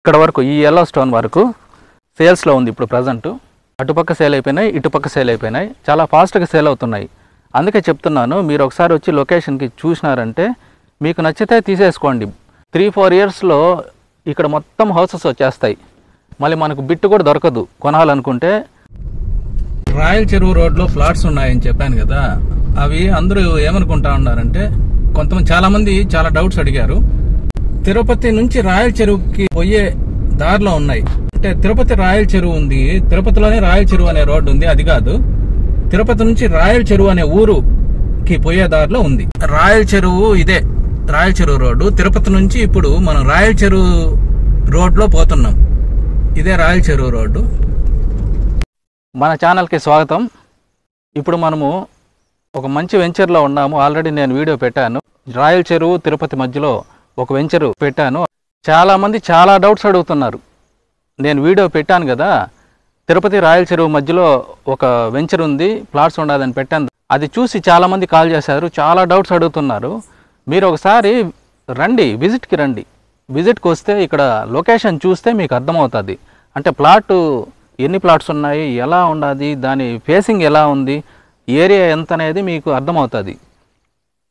ఇక్కడ వరకు ఈ ఎల్లో స్టోన్ వరకు సేల్స్లో ఉంది ఇప్పుడు ప్రజెంట్. అటుపక్క సేల్ అయిపోయినాయి, ఇటుపక్క సేల్ అయిపోయినాయి, చాలా ఫాస్ట్గా సేల్ అవుతున్నాయి. అందుకే చెప్తున్నాను, మీరు ఒకసారి వచ్చి లొకేషన్కి చూసినారంటే మీకు నచ్చితే తీసేసుకోండి. 3-4 ఇయర్స్లో ఇక్కడ మొత్తం హౌసెస్ వచ్చేస్తాయి. మళ్ళీ మనకు బిట్టు కూడా దొరకదు కొనాలనుకుంటే. రాయల్ చెరువు రోడ్లో ఫ్లాట్స్ ఉన్నాయని చెప్పాను కదా, అవి అందరూ ఏమనుకుంటా ఉన్నారంటే, కొంతమంది చాలామంది చాలా డౌట్స్ అడిగారు. తిరుపతి నుంచి రాయల్ చెరువుకి పోయే దారిలో ఉన్నాయి అంటే, తిరుపతి రాయల్ చెరువు ఉంది, తిరుపతిలోనే రాయల్ చెరువు అనే రోడ్డు ఉంది, అది కాదు. తిరుపతి నుంచి రాయల్ చెరువు అనే ఊరుకి పోయే దారిలో ఉంది రాయల్ చెరువు. ఇదే రాయల్ చెరువు రోడ్డు. తిరుపతి నుంచి ఇప్పుడు మనం రాయల్ చెరువు రోడ్లో పోతున్నాం. ఇదే రాయల్ చెరువు రోడ్డు. మన ఛానల్కి స్వాగతం. ఇప్పుడు మనము ఒక మంచి వెంచర్లో ఉన్నాము. ఆల్రెడీ నేను వీడియో పెట్టాను. రాయల్ చెరువు తిరుపతి మధ్యలో ఒక వెంచరు పెట్టాను. చాలామంది చాలా డౌట్స్ అడుగుతున్నారు. నేను వీడియో పెట్టాను కదా, తిరుపతి రాయల్ చెరువు మధ్యలో ఒక వెంచర్ ఉంది, ప్లాట్స్ ఉండదని పెట్టాను. అది చూసి చాలామంది కాల్ చేశారు, చాలా డౌట్స్ అడుగుతున్నారు. మీరు ఒకసారి రండి, విజిట్కి రండి. విజిట్కి వస్తే ఇక్కడ లొకేషన్ చూస్తే మీకు అర్థమవుతుంది. అంటే ప్లాట్ ఎన్ని ప్లాట్స్ ఉన్నాయి, ఎలా ఉన్నది, దాని ఫేసింగ్ ఎలా ఉంది, ఏరియా ఎంత అనేది మీకు అర్థమవుతుంది.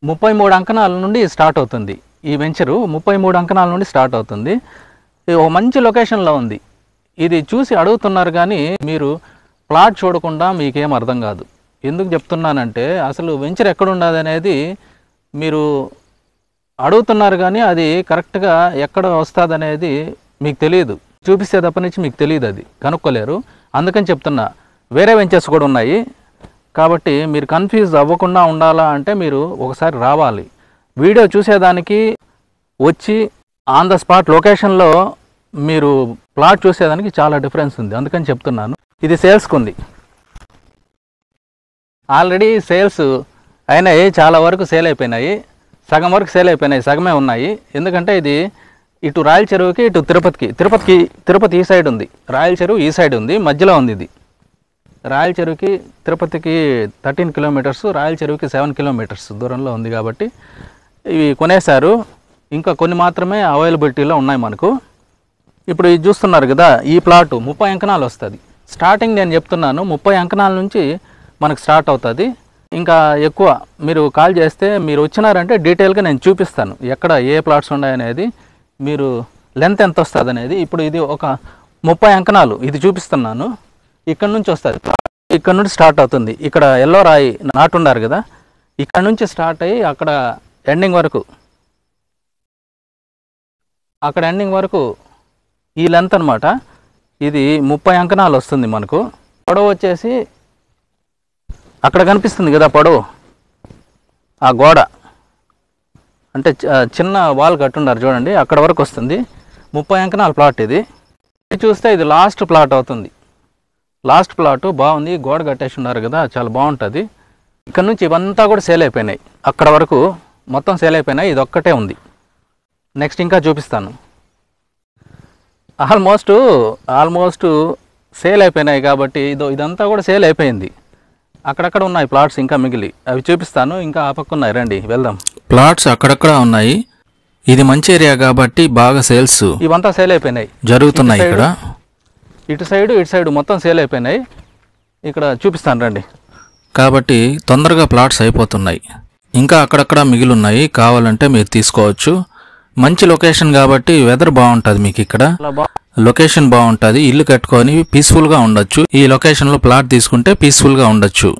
33 అంకణాల నుండి స్టార్ట్ అవుతుంది ఈ వెంచరు. 33 అంకణాల నుండి స్టార్ట్ అవుతుంది. ఒక మంచి లొకేషన్లో ఉంది. ఇది చూసి అడుగుతున్నారు కానీ మీరు ప్లాట్ చూడకుండా మీకేం అర్థం కాదు. ఎందుకు చెప్తున్నానంటే, అసలు వెంచర్ ఎక్కడ ఉండదు అనేది మీరు అడుగుతున్నారు కానీ అది కరెక్ట్గా ఎక్కడ వస్తుంది అనేది మీకు తెలియదు. చూపిస్తే తప్ప నుంచి మీకు తెలియదు, అది కనుక్కోలేరు. అందుకని చెప్తున్నా, వేరే వెంచర్స్ కూడా ఉన్నాయి. కాబట్టి మీరు కన్ఫ్యూజ్ అవ్వకుండా ఉండాలా అంటే మీరు ఒకసారి రావాలి. వీడియో చూసేదానికి వచ్చి ఆన్ ద స్పాట్ లొకేషన్లో మీరు ప్లాట్ చూసేదానికి చాలా డిఫరెన్స్ ఉంది. అందుకని చెప్తున్నాను. ఇది సేల్స్కి ఉంది. ఆల్రెడీ సేల్స్ అయినాయి, చాలా వరకు సేల్ అయిపోయినాయి, సగం వరకు సేల్ అయిపోయినాయి, సగమే ఉన్నాయి. ఎందుకంటే ఇది ఇటు రాయల్ చెరువుకి, ఇటు తిరుపతి ఈ సైడ్ ఉంది, రాయల్ చెరువు ఈ సైడ్ ఉంది, మధ్యలో ఉంది. ఇది రాయల్ చెరువుకి తిరుపతికి 13 కిలోమీటర్స్, రాయల్ చెరువుకి 7 కిలోమీటర్స్ దూరంలో ఉంది. కాబట్టి ఇవి కొనేశారు. ఇంకా కొన్ని మాత్రమే అవైలబిలిటీలో ఉన్నాయి మనకు. ఇప్పుడు ఇది చూస్తున్నారు కదా, ఈ ప్లాటు 30 అంకణాలు వస్తుంది. స్టార్టింగ్ నేను చెప్తున్నాను 30 అంకణాల నుంచి మనకు స్టార్ట్ అవుతుంది. ఇంకా ఎక్కువ మీరు కాల్ చేస్తే మీరు వచ్చినారంటే డీటెయిల్గా నేను చూపిస్తాను ఎక్కడ ఏ ప్లాట్స్ ఉన్నాయనేది, మీరు లెంత్ ఎంత వస్తుంది అనేది. ఇప్పుడు ఇది ఒక 30 అంకణాలు ఇది చూపిస్తున్నాను. ఇక్కడ నుంచి వస్తుంది, ఇక్కడ నుండి స్టార్ట్ అవుతుంది. ఇక్కడ ఎల్లో రాయి నాటున్నారు కదా, ఇక్కడ నుంచి స్టార్ట్ అయ్యి అక్కడ ఎండింగ్ వరకు ఈ లెంత్ అనమాట. ఇది 30 అంకణాలు వస్తుంది మనకు. పొడవు వచ్చేసి అక్కడ కనిపిస్తుంది కదా పొడవు, ఆ గోడ అంటే చిన్న వాల్ కట్టున్నారు చూడండి, అక్కడ వరకు వస్తుంది. 30 అంకణాల ప్లాట్ ఇది. చూస్తే ఇది లాస్ట్ ప్లాట్ అవుతుంది. లాస్ట్ ప్లాట్ బాగుంది, గోడ కట్టేసి ఉన్నారు కదా, చాలా బాగుంటుంది. ఇక్కడ నుంచి ఇవంతా కూడా సేల్ అయిపోయినాయి, అక్కడ వరకు మొత్తం సేల్ అయిపోయినాయి. ఇది ఒక్కటే ఉంది. నెక్స్ట్ ఇంకా చూపిస్తాను. ఆల్మోస్ట్ సేల్ అయిపోయినాయి. కాబట్టి ఇదంతా కూడా సేల్ అయిపోయింది. అక్కడక్కడ ఉన్నాయి ప్లాట్స్ ఇంకా మిగిలి, అవి చూపిస్తాను. ఇంకా ఆ పక్క ఉన్నాయి, రండి వెళ్దాం. ప్లాట్స్ అక్కడక్కడ ఉన్నాయి. ఇది మంచి ఏరియా కాబట్టి బాగా సేల్స్ ఇవంతా సేల్ అయిపోయినాయి, జరుగుతున్నాయి. ఇక్కడ ఇటు సైడ్ మొత్తం సేల్ అయిపోయినాయి. ఇక్కడ చూపిస్తాను రండి. కాబట్టి తొందరగా ప్లాట్స్ అయిపోతున్నాయి. ఇంకా అక్కడక్కడ మిగిలి ఉన్నాయి, కావాలంటే మీరు తీసుకోవచ్చు. మంచి లొకేషన్ కాబట్టి వెదర్ బాగుంటుంది మీకు. ఇక్కడ లొకేషన్ బాగుంటుంది, ఇల్లు కట్టుకొని పీస్ఫుల్గా ఉండొచ్చు. ఈ లొకేషన్లో ప్లాట్ తీసుకుంటే పీస్ఫుల్గా ఉండొచ్చు.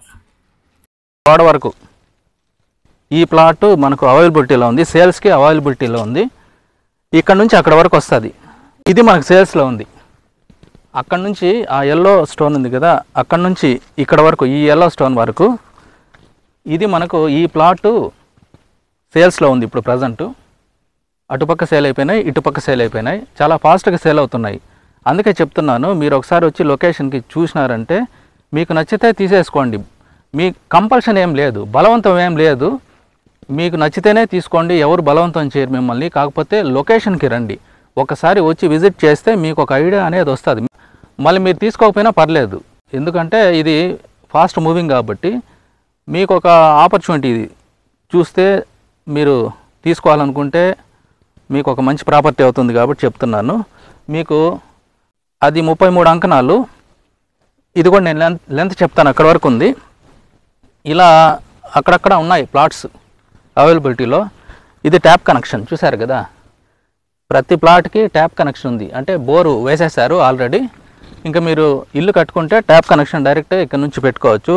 గోడ వరకు ఈ ప్లాట్ మనకు అవైలబిలిటీలో ఉంది, సేల్స్కి అవైలబిలిటీలో ఉంది. ఇక్కడ నుంచి అక్కడ వరకు వస్తుంది. ఇది మనకు సేల్స్లో ఉంది. అక్కడ నుంచి ఆ ఎల్లో స్టోన్ ఉంది కదా, అక్కడ నుంచి ఇక్కడ వరకు ఈ ఎల్లో స్టోన్ వరకు ఇది మనకు ఈ ప్లాటు సేల్స్లో ఉంది ఇప్పుడు ప్రజెంట్. అటుపక్క సేల్ అయిపోయినాయి, ఇటుపక్క సేల్ అయిపోయినాయి, చాలా ఫాస్ట్గా సేల్ అవుతున్నాయి. అందుకే చెప్తున్నాను, మీరు ఒకసారి వచ్చి లొకేషన్కి చూసినారంటే మీకు నచ్చితే తీసేసుకోండి. మీ కంపల్షన్ ఏం లేదు, బలవంతం ఏం లేదు. మీకు నచ్చితేనే తీసుకోండి, ఎవరు బలవంతం చేయరు మిమ్మల్ని. కాకపోతే లొకేషన్కి రండి, ఒకసారి వచ్చి విజిట్ చేస్తే మీకు ఒక ఐడియా అనేది వస్తుంది. మళ్ళీ మీరు తీసుకోకపోయినా పర్లేదు, ఎందుకంటే ఇది ఫాస్ట్ మూవింగ్ కాబట్టి మీకు ఒక ఆపర్చునిటీ. ఇది చూస్తే మీరు తీసుకోవాలనుకుంటే మీకు ఒక మంచి ప్రాపర్టీ అవుతుంది కాబట్టి చెప్తున్నాను. మీకు అది 33 అంకణాలు. ఇది కూడా నేను లెంత్ చెప్తాను, అక్కడ వరకు ఉంది. ఇలా అక్కడక్కడ ఉన్నాయి ప్లాట్స్ అవైలబిలిటీలో. ఇది ట్యాప్ కనెక్షన్ చూశారు కదా, ప్రతి ప్లాట్కి ట్యాప్ కనెక్షన్ ఉంది. అంటే బోరు వేసేసారు ఆల్రెడీ. ఇంకా మీరు ఇల్లు కట్టుకుంటే ట్యాప్ కనెక్షన్ డైరెక్ట్ ఇక్కడ నుంచి పెట్టుకోవచ్చు.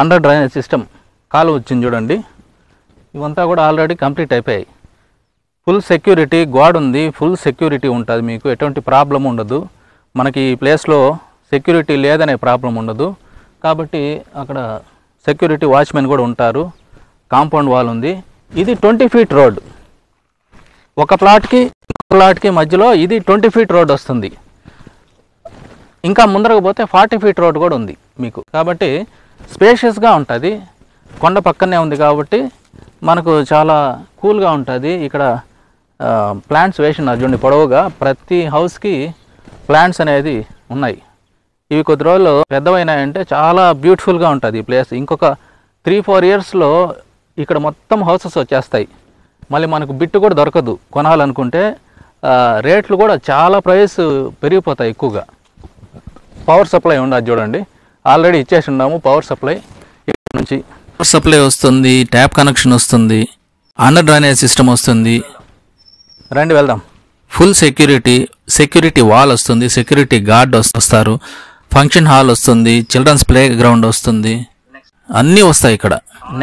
అండర్ డ్రైనేజ్ సిస్టమ్ కాలువ వచ్చింది చూడండి. ఇవంతా కూడా ఆల్రెడీ కంప్లీట్ అయిపోయాయి. ఫుల్ సెక్యూరిటీ, గోడ ఉంది, ఫుల్ సెక్యూరిటీ ఉంటుంది. మీకు ఎటువంటి ప్రాబ్లం ఉండదు. మనకి ఈ ప్లేస్లో సెక్యూరిటీ లేదనే ప్రాబ్లం ఉండదు. కాబట్టి అక్కడ సెక్యూరిటీ వాచ్మెన్ కూడా ఉంటారు. కాంపౌండ్ వాల్ ఉంది. ఇది 20 ఫీట్ రోడ్. ఒక ప్లాట్కి మధ్యలో ఇది 20 ఫీట్ రోడ్ వస్తుంది. ఇంకా ముందరకు పోతే 40 ఫీట్ రోడ్ కూడా ఉంది మీకు. కాబట్టి స్పేషియస్గా ఉంటుంది. కొండ పక్కనే ఉంది కాబట్టి మనకు చాలా కూల్గా ఉంటుంది. ఇక్కడ ప్లాంట్స్ వేసినారు చూడండి పొడవుగా. ప్రతి హౌస్కి ప్లాంట్స్ అనేది ఉన్నాయి. ఇవి కొద్ది రోజులు పెద్దవైనాయంటే చాలా బ్యూటిఫుల్గా ఉంటుంది ఈ ప్లేస్. ఇంకొక 3-4 ఇయర్స్లో ఇక్కడ మొత్తం హౌసెస్ వచ్చేస్తాయి. మళ్ళీ మనకు బిట్టు కూడా దొరకదు. కొనాలనుకుంటే రేట్లు కూడా చాలా ప్రైస్ పెరిగిపోతాయి ఎక్కువగా. పవర్ సప్లై ఉండదు చూడండి, ఆల్రెడీ ఇచ్చేసి ఉన్నాము. పవర్ సప్లై ఇక్కడ నుంచి పవర్ సప్లై వస్తుంది, ట్యాప్ కనెక్షన్ వస్తుంది, అండర్ డ్రైనేజ్ సిస్టమ్ వస్తుంది. రండి వెళ్దాం. ఫుల్ సెక్యూరిటీ వాల్ వస్తుంది, సెక్యూరిటీ గార్డ్ వస్తారు, ఫంక్షన్ హాల్ వస్తుంది, చిల్డ్రన్స్ ప్లే గ్రౌండ్ వస్తుంది, అన్నీ వస్తాయి ఇక్కడ.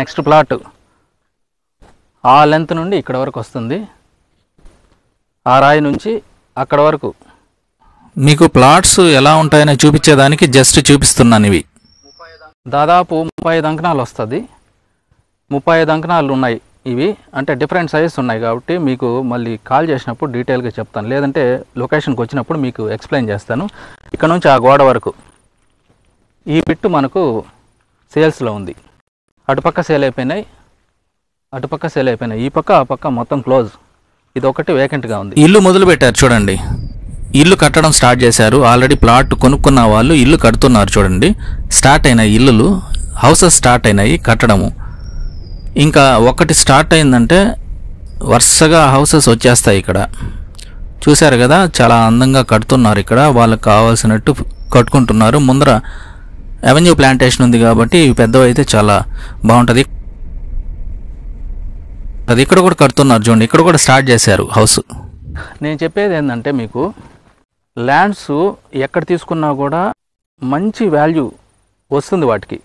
నెక్స్ట్ ప్లాట్ ఆ లెంత్ నుండి ఇక్కడ వరకు వస్తుంది. ఆ రాయి నుంచి అక్కడ వరకు మీకు ప్లాట్స్ ఎలా ఉంటాయని చూపించేదానికి జస్ట్ చూపిస్తున్నాను. ఇవి దాదాపు 35 అంకణాలు వస్తుంది. 35 అంకణాలు ఉన్నాయి ఇవి. అంటే డిఫరెంట్ సైజెస్ ఉన్నాయి కాబట్టి మీకు మళ్ళీ కాల్ చేసినప్పుడు డీటెయిల్గా చెప్తాను. లేదంటే లొకేషన్కి వచ్చినప్పుడు మీకు ఎక్స్ప్లెయిన్ చేస్తాను. ఇక్కడ నుంచి ఆ గోడ వరకు ఈ బిట్టు మనకు సేల్స్లో ఉంది. అటుపక్క సేల్ అయిపోయినాయి, ఈ పక్క ఆ పక్క మొత్తం క్లోజ్. ఇది ఒకటి వేకెంట్గా ఉంది. ఇల్లు మొదలు పెట్టారు చూడండి, ఇల్లు కట్టడం స్టార్ట్ చేశారు. ఆల్రెడీ ప్లాట్ కొనుక్కున్న వాళ్ళు ఇల్లు కడుతున్నారు చూడండి. స్టార్ట్ అయినాయి ఇల్లులు, హౌసెస్ స్టార్ట్ అయినాయి కట్టడము. ఇంకా ఒకటి స్టార్ట్ అయిందంటే వరుసగా హౌసెస్ వచ్చేస్తాయి. ఇక్కడ చూశారు కదా, చాలా అందంగా కడుతున్నారు. ఇక్కడ వాళ్ళకి కావాల్సినట్టు కట్టుకుంటున్నారు. ముందర అవెన్యూ ప్లాంటేషన్ ఉంది కాబట్టి ఇవి పెద్దవైతే చాలా బాగుంటుంది. అది ఇక్కడ కూడా కడుతున్నారు చూడండి, ఇక్కడ కూడా స్టార్ట్ చేశారు హౌస్. నేను చెప్పేది ఏంటంటే మీకు ల్యాండ్స్ ఎక్కడ తీసుకున్నా కూడా మంచి వాల్యూ వస్తుంది వాటికి.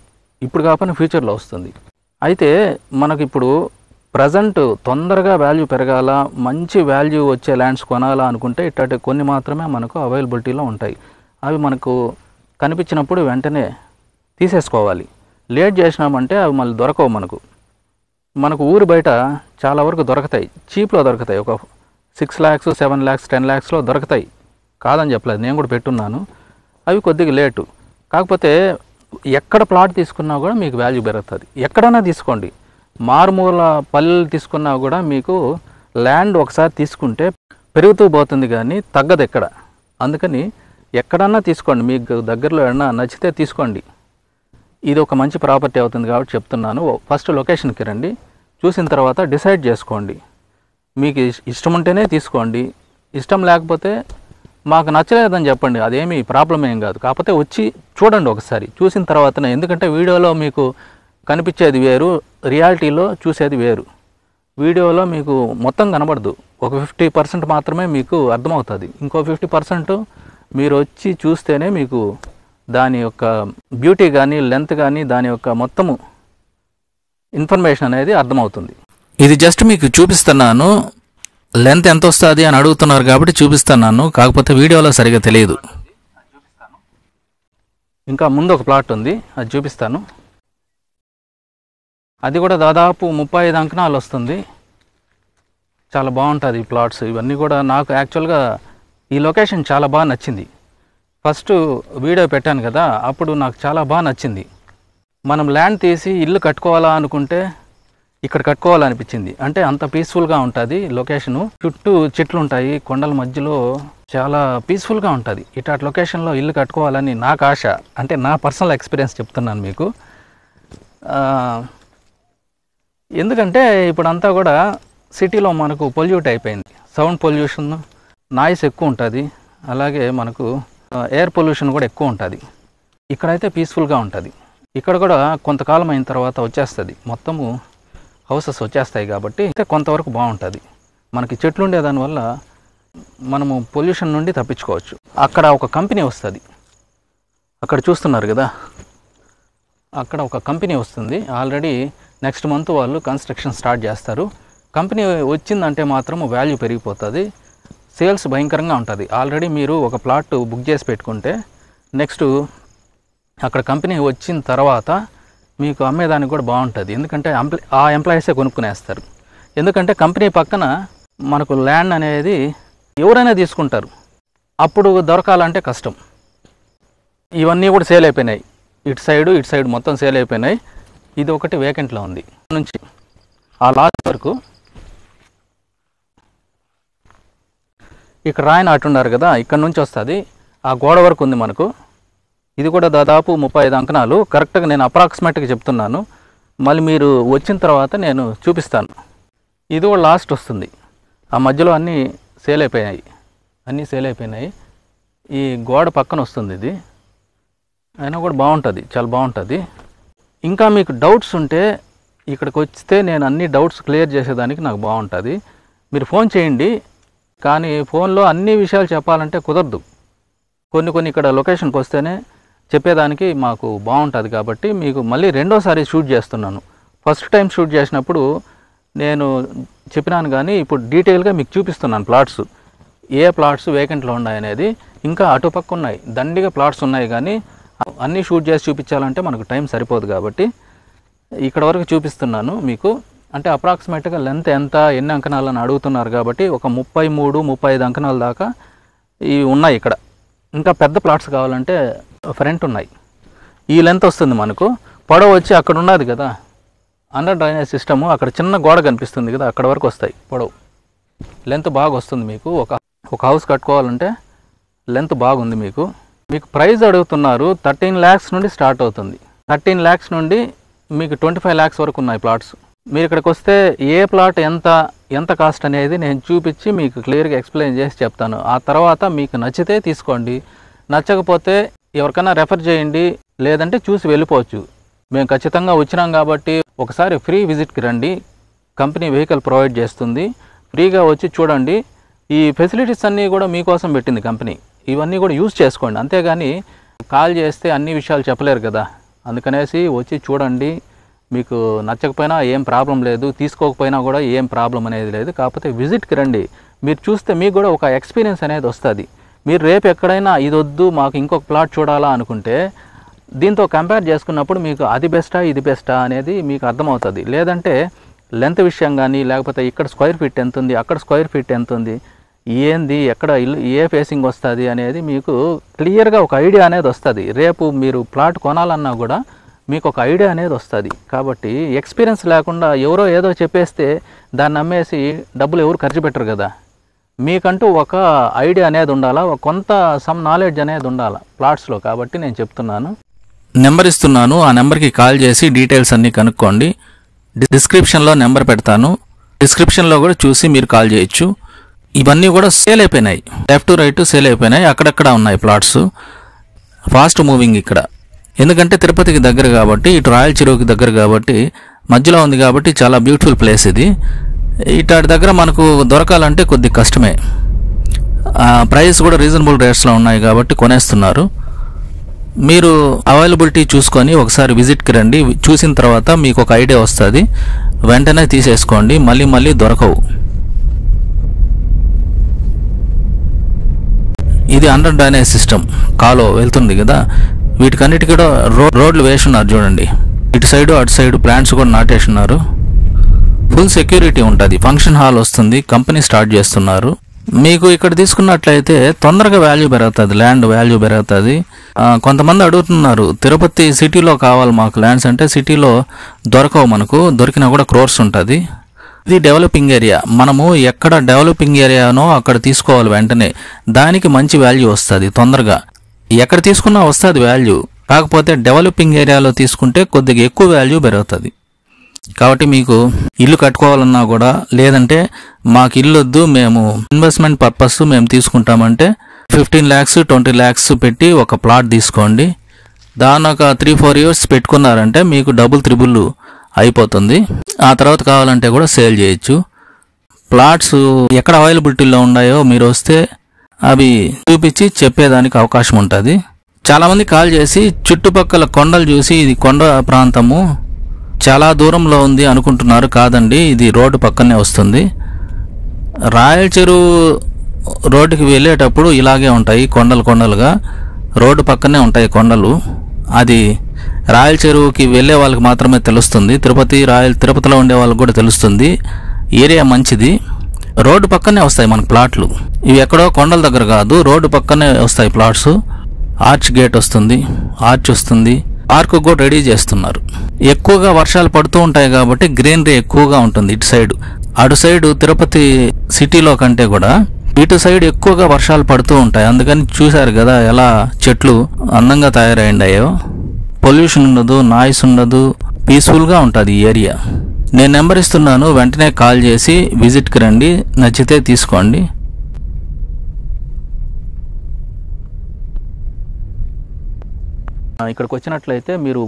ఇప్పుడు కాకపోయినా ఫ్యూచర్లో వస్తుంది. అయితే మనకి ఇప్పుడు ప్రజెంట్ తొందరగా వాల్యూ పెరగాల, మంచి వాల్యూ వచ్చే ల్యాండ్స్ కొనాలా అనుకుంటే ఇట్లాంటి కొన్ని మాత్రమే మనకు అవైలబిలిటీలో ఉంటాయి. అవి మనకు కనిపించినప్పుడు వెంటనే తీసేసుకోవాలి. లేట్ చేసినామంటే అవి మళ్ళీ దొరకవు. మనకు ఊరు బయట చాలా వరకు దొరుకుతాయి, చీప్లో దొరుకుతాయి. ఒక 6 lakhs, 7 lakhs, 10 lakhsలో దొరుకుతాయి. కాదని చెప్పలేదు, నేను కూడా పెట్టున్నాను. అవి కొద్దిగా లేటు. కాకపోతే ఎక్కడ ప్లాట్ తీసుకున్నా కూడా మీకు వాల్యూ పెరుగుతుంది. ఎక్కడైనా తీసుకోండి, మారుమూల పల్లెలు తీసుకున్నా కూడా మీకు ల్యాండ్ ఒకసారి తీసుకుంటే పెరుగుతూ పోతుంది కానీ తగ్గదు ఎక్కడ. అందుకని ఎక్కడన్నా తీసుకోండి, మీకు దగ్గరలో ఏమన్నా నచ్చితే తీసుకోండి. ఇది ఒక మంచి ప్రాపర్టీ అవుతుంది కాబట్టి చెప్తున్నాను. ఫస్ట్ లొకేషన్కి రండి, చూసిన తర్వాత డిసైడ్ చేసుకోండి. మీకు ఇష్టం ఉంటేనే తీసుకోండి, ఇష్టం లేకపోతే మాకు నచ్చలేదని చెప్పండి. అదేమీ ప్రాబ్లం ఏం కాదు. కాకపోతే వచ్చి చూడండి ఒకసారి, చూసిన తర్వాతనే. ఎందుకంటే వీడియోలో మీకు కనిపించేది వేరు, రియాలిటీలో చూసేది వేరు. వీడియోలో మీకు మొత్తం కనబడదు, ఒక 50% మాత్రమే మీకు అర్థమవుతుంది. ఇంకో 50% మీరు వచ్చి చూస్తేనే మీకు దాని యొక్క బ్యూటీ కానీ లెంత్ కానీ దాని యొక్క మొత్తము ఇన్ఫర్మేషన్ అనేది అర్థమవుతుంది. ఇది జస్ట్ మీకు చూపిస్తున్నాను. లెంత్ ఎంత వస్తుంది అని అడుగుతున్నారు కాబట్టి చూపిస్తున్నాను. కాకపోతే వీడియోలో సరిగా తెలియదు. ఇంకా ముందు ఒక ప్లాట్ ఉంది, అది చూపిస్తాను. అది కూడా దాదాపు 35 అంకణాలు వస్తుంది. చాలా బాగుంటుంది ఈ ప్లాట్స్. ఇవన్నీ కూడా నాకు యాక్చువల్గా ఈ లొకేషన్ చాలా బాగా నచ్చింది. ఫస్ట్ వీడియో పెట్టాను కదా, అప్పుడు నాకు చాలా బాగా నచ్చింది. మనం ల్యాండ్ తీసి ఇల్లు కట్టుకోవాలా అనుకుంటే ఇక్కడ కట్టుకోవాలనిపించింది. అంటే అంత పీస్ఫుల్గా ఉంటుంది లొకేషను. చుట్టూ చెట్లు ఉంటాయి, కొండల మధ్యలో చాలా పీస్ఫుల్గా ఉంటుంది. ఇట్లాంటి లొకేషన్లో ఇల్లు కట్టుకోవాలని నాకు ఆశ. అంటే నా పర్సనల్ ఎక్స్పీరియన్స్ చెప్తున్నాను మీకు. ఎందుకంటే ఇప్పుడంతా కూడా సిటీలో మనకు పొల్యూట్ అయిపోయింది. సౌండ్ పొల్యూషన్, నాయిస్ ఎక్కువ ఉంటుంది. అలాగే మనకు ఎయిర్ పొల్యూషన్ కూడా ఎక్కువ ఉంటుంది. ఇక్కడైతే పీస్ఫుల్గా ఉంటుంది. ఇక్కడ కూడా కొంతకాలం అయిన తర్వాత వచ్చేస్తుంది, మొత్తము హౌసెస్ వచ్చేస్తాయి కాబట్టి కొంతవరకు బాగుంటుంది. మనకి చెట్లు ఉండే దానివల్ల మనము పొల్యూషన్ నుండి తప్పించుకోవచ్చు. అక్కడ ఒక కంపెనీ వస్తుంది, అక్కడ చూస్తున్నారు కదా, అక్కడ ఒక కంపెనీ వస్తుంది. ఆల్రెడీ నెక్స్ట్ మంత్ వాళ్ళు కన్స్ట్రక్షన్ స్టార్ట్ చేస్తారు. కంపెనీ వచ్చిందంటే మాత్రం వాల్యూ పెరిగిపోతుంది, సేల్స్ భయంకరంగా ఉంటుంది. ఆల్రెడీ మీరు ఒక ప్లాట్ బుక్ చేసి పెట్టుకుంటే నెక్స్ట్ అక్కడ కంపెనీ వచ్చిన తర్వాత మీకు అమ్మేదానికి కూడా బాగుంటుంది. ఎందుకంటే ఆ ఎంప్లాయీసే కొనుక్కునేస్తారు. ఎందుకంటే కంపెనీ పక్కన మనకు ల్యాండ్ అనేది ఎవరైనా తీసుకుంటారు, అప్పుడు దొరకాలంటే కష్టం. ఇవన్నీ కూడా సేల్ అయిపోయినాయి, ఇటు సైడ్ మొత్తం సేల్ అయిపోయినాయి. ఇది ఒకటి వేకెంట్లో ఉంది. నుంచి ఆ లాస్ట్ వరకు ఇక్కడ రాయి నాటున్నారు కదా, ఇక్కడ నుంచి వస్తుంది, ఆ గోడ వరకు ఉంది మనకు. ఇది కూడా దాదాపు 35 అంకణాలు. కరెక్ట్గా నేను అప్రాక్సిమేట్గా చెప్తున్నాను, మళ్ళీ మీరు వచ్చిన తర్వాత నేను చూపిస్తాను. ఇది కూడా లాస్ట్ వస్తుంది. ఆ మధ్యలో అన్నీ సేల్ అయిపోయినాయి. ఈ గోడ పక్కన వస్తుంది ఇది, అయినా కూడా బాగుంటుంది, చాలా బాగుంటుంది. ఇంకా మీకు డౌట్స్ ఉంటే ఇక్కడికి వస్తే నేను అన్ని డౌట్స్ క్లియర్ చేసేదానికి నాకు బాగుంటుంది. మీరు ఫోన్ చేయండి, కానీ ఫోన్లో అన్ని విషయాలు చెప్పాలంటే కుదరదు. కొన్ని ఇక్కడ లొకేషన్కి వస్తేనే చెప్పేదానికి మాకు బాగుంటుంది. కాబట్టి మీకు మళ్ళీ రెండోసారి షూట్ చేస్తున్నాను. ఫస్ట్ టైం షూట్ చేసినప్పుడు నేను చెప్పినాను, కానీ ఇప్పుడు డీటెయిల్గా మీకు చూపిస్తున్నాను ప్లాట్స్, ఏ ప్లాట్స్ వేకెంట్లో ఉన్నాయనేది. ఇంకా అటుపక్క ఉన్నాయి, దండిగా ప్లాట్స్ ఉన్నాయి, కానీ అన్నీ షూట్ చేసి చూపించాలంటే మనకు టైం సరిపోదు. కాబట్టి ఇక్కడ వరకు చూపిస్తున్నాను మీకు. అంటే అప్రాక్సిమేట్గా లెంత్ ఎంత, ఎన్ని అంకణాలు అని అడుగుతున్నారు కాబట్టి ఒక 33-35 అంకణాల దాకా ఇవి ఉన్నాయి ఇక్కడ. ఇంకా పెద్ద ప్లాట్స్ కావాలంటే ఫ్రంట్ ఉన్నాయి. ఈ లెంత్ వస్తుంది మనకు. పొడవు వచ్చి అక్కడ ఉన్నది కదా అండర్ డ్రైనేజ్ సిస్టము, అక్కడ చిన్న గోడ కనిపిస్తుంది కదా, అక్కడ వరకు వస్తాయి పొడవు. లెంత్ బాగా వస్తుంది మీకు. ఒక హౌస్ కట్టుకోవాలంటే లెంత్ బాగుంది మీకు. ప్రైస్ అడుగుతున్నారు 13 lakhs నుండి స్టార్ట్ అవుతుంది. 13 lakhs నుండి మీకు 25 lakhs వరకు ఉన్నాయి ప్లాట్స్. మీరు ఇక్కడికి వస్తే ఏ ప్లాట్ ఎంత కాస్ట్ అనేది నేను చూపించి మీకు క్లియర్గా ఎక్స్ప్లెయిన్ చేసి చెప్తాను. ఆ తర్వాత మీకు నచ్చితే తీసుకోండి, నచ్చకపోతే ఎవరికైనా రెఫర్ చేయండి, లేదంటే చూసి వెళ్ళిపోవచ్చు. మేము ఖచ్చితంగా వచ్చినాం కాబట్టి ఒకసారి ఫ్రీ విజిట్కి రండి. కంపెనీ వెహికల్ ప్రొవైడ్ చేస్తుంది, ఫ్రీగా వచ్చి చూడండి. ఈ ఫెసిలిటీస్ అన్నీ కూడా మీకోసం పెట్టింది కంపెనీ. ఇవన్నీ కూడా యూజ్ చేసుకోండి. అంతేగాని కాల్ చేస్తే అన్ని విషయాలు చెప్పలేరు కదా, అందుకనేసి వచ్చి చూడండి. మీకు నచ్చకపోయినా ఏం ప్రాబ్లం లేదు, తీసుకోకపోయినా కూడా ఏం ప్రాబ్లం అనేది లేదు. కాకపోతే విజిట్కి రండి, మీరు చూస్తే మీకు కూడా ఒక ఎక్స్పీరియన్స్ అనేది వస్తుంది. మీరు రేపు ఎక్కడైనా ఇది వద్దు మాకు ఇంకొక ప్లాట్ చూడాలా అనుకుంటే దీంతో కంపేర్ చేసుకున్నప్పుడు మీకు అది బెస్టా ఇది బెస్టా అనేది మీకు అర్థమవుతుంది. లేదంటే లెంత్ విషయం కానీ, లేకపోతే ఇక్కడ స్క్వేర్ ఫీట్ ఎంత ఉంది, అక్కడ స్క్వేర్ ఫీట్ ఎంత ఉంది, ఏంది ఎక్కడ ఇల్లు ఏ ఫేసింగ్ వస్తుంది అనేది మీకు క్లియర్గా ఒక ఐడియా అనేది వస్తుంది. రేపు మీరు ప్లాట్ కొనాలన్నా కూడా మీకు ఒక ఐడియా అనేది వస్తుంది. కాబట్టి ఎక్స్పీరియన్స్ లేకుండా ఎవరో ఏదో చెప్పేస్తే దాన్ని అమ్మేసి డబ్బులు ఎవరు ఖర్చు పెట్టరు కదా. మీకంటూ ఒక ఐడియా అనేది ఉండాలా, కొంత సమ్ నాలెడ్జ్ అనేది ఉండాలా ప్లాట్స్లో. కాబట్టి నేను చెప్తున్నాను, నెంబర్ ఇస్తున్నాను, ఆ నెంబర్కి కాల్ చేసి డీటెయిల్స్ అన్నీ కనుక్కోండి. డిస్క్రిప్షన్లో నెంబర్ పెడతాను, డిస్క్రిప్షన్లో కూడా చూసి మీరు కాల్ చేయొచ్చు. ఇవన్నీ కూడా సేల్ అయిపోయినాయి, లెఫ్ట్ రైట్ సేల్ అయిపోయినాయి. అక్కడక్కడ ఉన్నాయి ప్లాట్స్, ఫాస్ట్ మూవింగ్ ఇక్కడ. ఎందుకంటే తిరుపతికి దగ్గర కాబట్టి, ఇటు రాయల చెరువుకి దగ్గర కాబట్టి, మధ్యలో ఉంది కాబట్టి చాలా బ్యూటిఫుల్ ప్లేస్ ఇది. ఇటాటి దగ్గర మనకు దొరకాలంటే కొద్ది కష్టమే. ప్రైస్ కూడా రీజనబుల్ రేట్స్లో ఉన్నాయి కాబట్టి కొనేస్తున్నారు. మీరు అవైలబిలిటీ చూసుకొని ఒకసారి విజిట్కి రండి. చూసిన తర్వాత మీకు ఒక ఐడియా వస్తుంది, వెంటనే తీసేసుకోండి, మళ్ళీ దొరకవు. ఇది అండర్ డ్రైనేజ్ సిస్టమ్, కాలువ వెళ్తుంది కదా, వీటికన్నిటికీ కూడా రోడ్లు వేసున్నారు చూడండి. ఇటు సైడు అటు సైడు ప్లాంట్స్ కూడా నాటేస్తున్నారు. ఫుల్ సెక్యూరిటీ ఉంటుంది. ఫంక్షన్ హాల్ వస్తుంది, కంపెనీ స్టార్ట్ చేస్తున్నారు. మీకు ఇక్కడ తీసుకున్నట్లయితే తొందరగా వాల్యూ పెరుగుతుంది, ల్యాండ్ వాల్యూ పెరుగుతుంది. కొంతమంది అడుగుతున్నారు తిరుపతి సిటీలో కావాలి మాకు ల్యాండ్స్ అంటే, సిటీలో దొరకవు, మనకు దొరికినా కూడా క్రోర్స్ ఉంటుంది. ఇది డెవలపింగ్ ఏరియా, మనము ఎక్కడ డెవలపింగ్ ఏరియానో అక్కడ తీసుకోవాలి వెంటనే, దానికి మంచి వాల్యూ వస్తుంది తొందరగా. ఎక్కడ తీసుకున్నా వస్తుంది వాల్యూ, కాకపోతే డెవలపింగ్ ఏరియాలో తీసుకుంటే కొద్దిగా ఎక్కువ వాల్యూ పెరుగుతుంది. కాబట్టి మీకు ఇల్లు కట్టుకోవాలన్నా కూడా, లేదంటే మాకు ఇల్లు వద్దు మేము ఇన్వెస్ట్మెంట్ పర్పస్ మేము తీసుకుంటామంటే 15 lakhs 20 lakhs పెట్టి ఒక ప్లాట్ తీసుకోండి. దాని ఒక 3-4 years పెట్టుకున్నారంటే మీకు డబుల్ త్రిబుల్ అయిపోతుంది. ఆ తర్వాత కావాలంటే కూడా సేల్ చేయొచ్చు. ప్లాట్స్ ఎక్కడ అవైలబిలిటీలో ఉన్నాయో మీరు వస్తే అవి చూపించి చెప్పేదానికి అవకాశం ఉంటుంది. చాలామంది కాల్ చేసి చుట్టుపక్కల కొండలు చూసి ఇది కొండ ప్రాంతము చాలా దూరంలో ఉంది అనుకుంటున్నారు. కాదండి, ఇది రోడ్డు పక్కనే వస్తుంది. రాయల చెరువు రోడ్డుకి వెళ్ళేటప్పుడు ఇలాగే ఉంటాయి, కొండలుగా రోడ్డు పక్కనే ఉంటాయి కొండలు. అది రాయల చెరువుకి వెళ్ళే వాళ్ళకి మాత్రమే తెలుస్తుంది. తిరుపతిలో ఉండే వాళ్ళకి కూడా తెలుస్తుంది. ఏరియా మంచిది, రోడ్డు పక్కనే వస్తాయి మనకు ప్లాట్లు. ఇవి ఎక్కడో కొండల దగ్గర కాదు, రోడ్డు పక్కనే వస్తాయి ప్లాట్స్. ఆర్చ్ గేట్ వస్తుంది, ఆర్చ్ వస్తుంది, పార్క్ కూడా రెడీ చేస్తున్నారు. ఎక్కువగా వర్షాలు పడుతూ ఉంటాయి కాబట్టి గ్రీనరీ ఎక్కువగా ఉంటుంది ఇటు సైడ్. అటు సైడ్ తిరుపతి సిటీలో కంటే కూడా ఇటు సైడ్ ఎక్కువగా వర్షాలు పడుతూ ఉంటాయి. అందుకని చూశారు కదా ఎలా చెట్లు అందంగా తయారైండాయో. పొల్యూషన్ ఉండదు, నాయిస్ ఉండదు, పీస్ఫుల్గా ఉంటుంది ఈ ఏరియా. నేను నెంబర్ ఇస్తున్నాను, వెంటనే కాల్ చేసి విజిట్కి రండి, నచ్చితే తీసుకోండి. ఇక్కడికి వచ్చినట్లయితే మీరు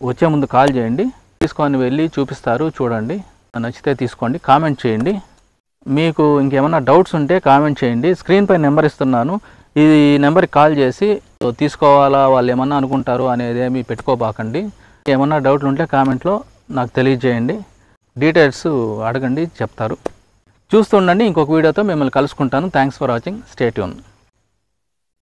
వచ్చే ముందు కాల్ చేయండి, తీసుకొని వెళ్ళి చూపిస్తారు, చూడండి, నచ్చితే తీసుకోండి. కామెంట్ చేయండి. మీకు ఇంకేమైనా డౌట్స్ ఉంటే కామెంట్ చేయండి. స్క్రీన్ పై నెంబర్ ఇస్తున్నాను, ఈ నెంబర్కి కాల్ చేసి తీసుకోవాలా వాళ్ళు ఏమన్నా అనుకుంటారు అనేది ఏమీ పెట్టుకోబాకండి. ఏమన్నా డౌట్లు ఉంటే కామెంట్లో నాకు తెలియజేయండి, డీటెయిల్స్ అడగండి, చెప్తారు. చూస్తుండండి. ఇంకొక వీడియోతో మిమ్మల్ని కలుసుకుంటాను. Thanks for watching. Stay tune.